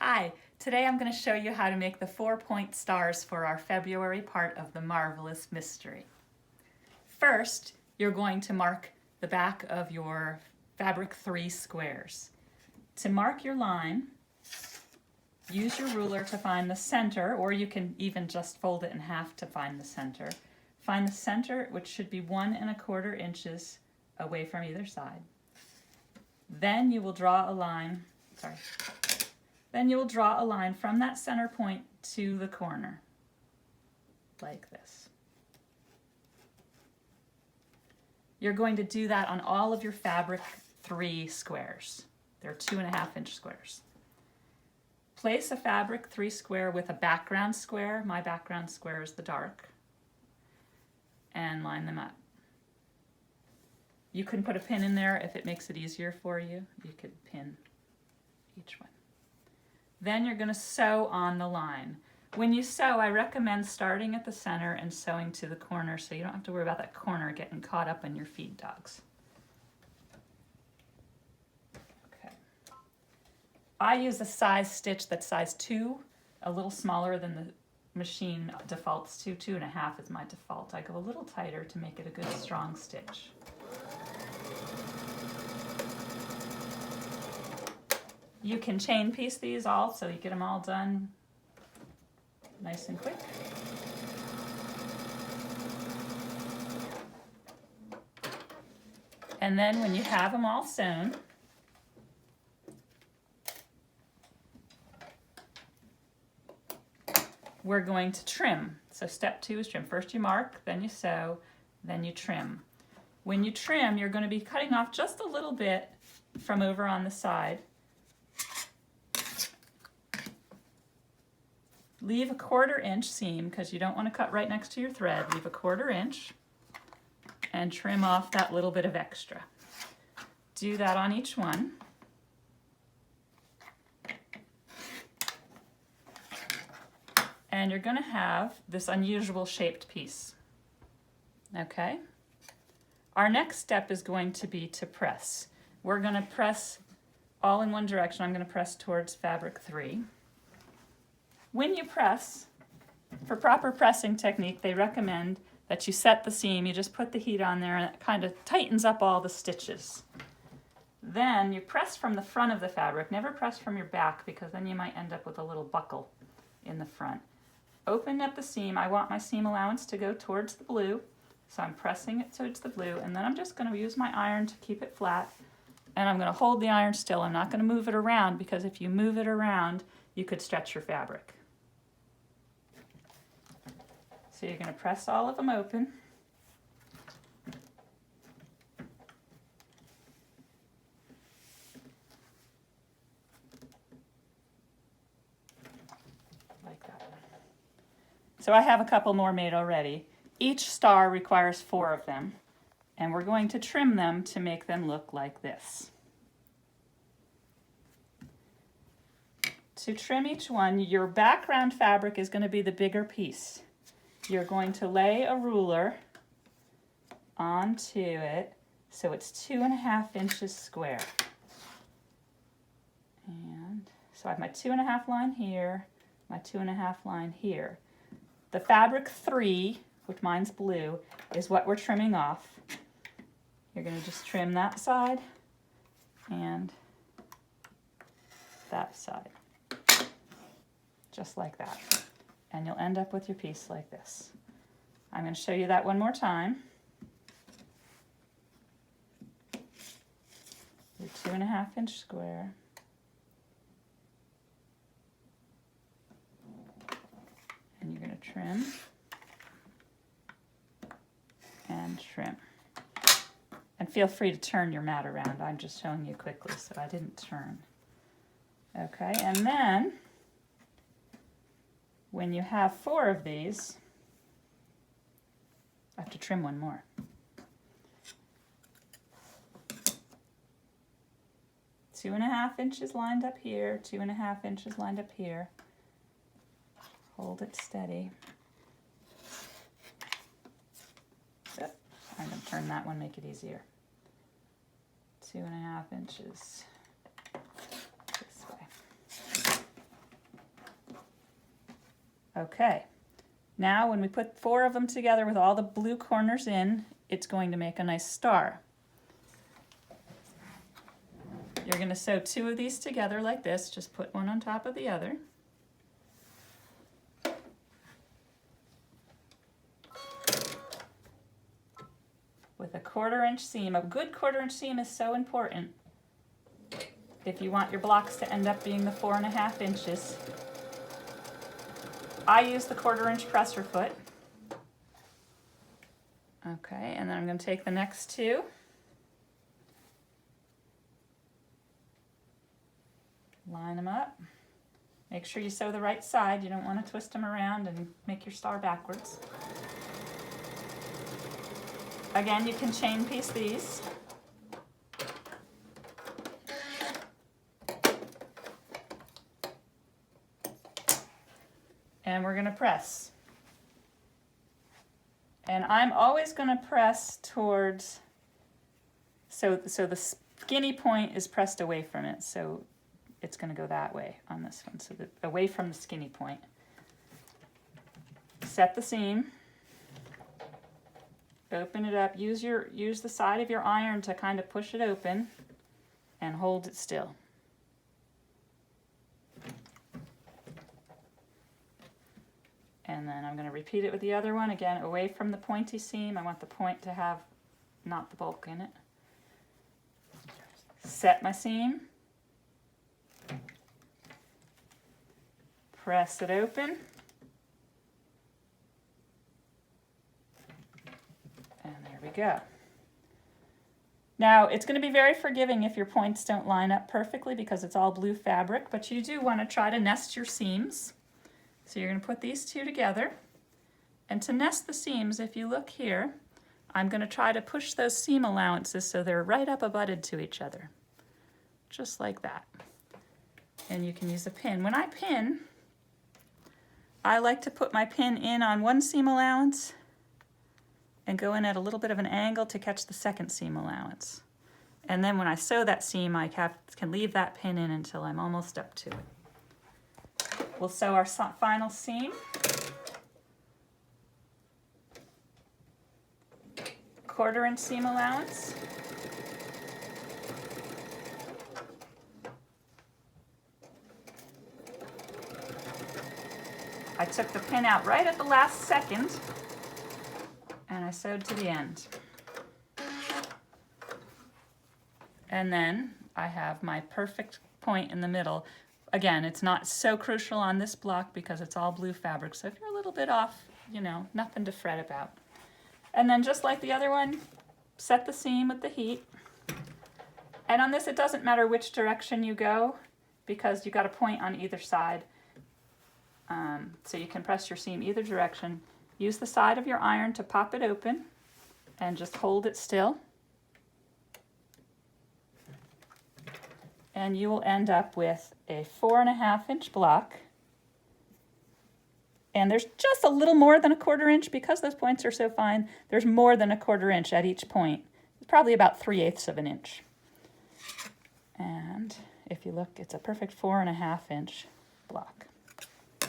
Hi, today I'm going to show you how to make the 4-point stars for our February part of the Marvelous Mystery. First, you're going to mark the back of your fabric 3 squares. To mark your line, use your ruler to find the center, or you can even just fold it in half to find the center. Find the center, which should be 1 1/4 inches away from either side. Then you will draw a line, Then you will draw a line from that center point to the corner, like this. You're going to do that on all of your fabric 3 squares. They're 2 1/2 inch squares. Place a fabric 3 square with a background square. My background square is the dark. And line them up. You can put a pin in there if it makes it easier for you. You could pin each one. Then you're going to sew on the line. When you sew, I recommend starting at the center and sewing to the corner so you don't have to worry about that corner getting caught up in your feed dogs. Okay. I use a size stitch that's size 2, a little smaller than the machine defaults to. 2 1/2 is my default. I go a little tighter to make it a good strong stitch. You can chain piece these all so you get them all done nice and quick. And then when you have them all sewn, we're going to trim. So step 2 is trim. First you mark, then you sew, then you trim. When you trim, you're going to be cutting off just a little bit from over on the side. Leave a 1/4 inch seam because you don't want to cut right next to your thread. Leave a 1/4 inch and trim off that little bit of extra. Do that on each one. And you're going to have this unusual shaped piece. Okay? Our next step is going to be to press. We're going to press all in one direction. I'm going to press towards fabric 3. When you press, for proper pressing technique, they recommend that you set the seam. You just put the heat on there and it kind of tightens up all the stitches. Then you press from the front of the fabric. Never press from your back because then you might end up with a little buckle in the front. Open up the seam. I want my seam allowance to go towards the blue, so I'm pressing it towards the blue, and then I'm just going to use my iron to keep it flat, and I'm going to hold the iron still. I'm not going to move it around because if you move it around, you could stretch your fabric. So you're going to press all of them open. Like that. So I have a couple more made already. Each star requires 4 of them, and we're going to trim them to make them look like this. To trim each one, your background fabric is going to be the bigger piece. You're going to lay a ruler onto it so it's 2 1/2 inches square. And so I have my 2 1/2 line here, my 2 1/2 line here. The fabric 3, which mine's blue, is what we're trimming off. You're going to just trim that side and that side, just like that. And you'll end up with your piece like this. I'm going to show you that one more time. Your 2 1/2 inch square. And you're going to trim and trim. And feel free to turn your mat around. I'm just showing you quickly, so I didn't turn. Okay, and then when you have 4 of these, I have to trim one more. Two 1/2 inches lined up here, 2 1/2 inches lined up here. Hold it steady. Yep. I'm going to turn that one, make it easier. 2 1/2 inches this way. Okay, now when we put 4 of them together with all the blue corners in, it's going to make a nice star. You're going to sew 2 of these together like this, just put one on top of the other. With a 1/4 inch seam. A good 1/4 inch seam is so important if you want your blocks to end up being the 4.5 inches. I use the 1/4 inch presser foot. Okay, and then I'm going to take the next 2. Line them up. Make sure you sew the right side. You don't want to twist them around and make your star backwards. Again, you can chain piece these. And we're going to press. And I'm always going to press towards, so the skinny point is pressed away from it. So it's going to go that way on this one, so that away from the skinny point. Set the seam. Open it up. Use the side of your iron to kind of push it open and hold it still. And then I'm going to repeat it with the other one. Again, away from the pointy seam. I want the point to have not the bulk in it. Set my seam. Press it open. And there we go. Now, it's going to be very forgiving if your points don't line up perfectly because it's all blue fabric, but you do want to try to nest your seams. So you're going to put these 2 together. And to nest the seams, if you look here, I'm going to try to push those seam allowances so they're right up abutted to each other. Just like that. And you can use a pin. When I pin, I like to put my pin in on one seam allowance and go in at a little bit of an angle to catch the second seam allowance. And then when I sew that seam, I can leave that pin in until I'm almost up to it. We'll sew our final seam. 1/4 inch seam allowance. I took the pin out right at the last second and I sewed to the end. And then I have my perfect point in the middle. Again, it's not so crucial on this block because it's all blue fabric, so if you're a little bit off, you know, nothing to fret about. And then just like the other one, set the seam with the heat. And on this, it doesn't matter which direction you go because you got a point on either side. So you can press your seam either direction. Use the side of your iron to pop it open and just hold it still. And you will end up with a 4.5 inch block. And there's just a little more than a 1/4 inch because those points are so fine. There's more than a 1/4 inch at each point. It's probably about 3/8 of an inch. And if you look, it's a perfect 4.5 inch block.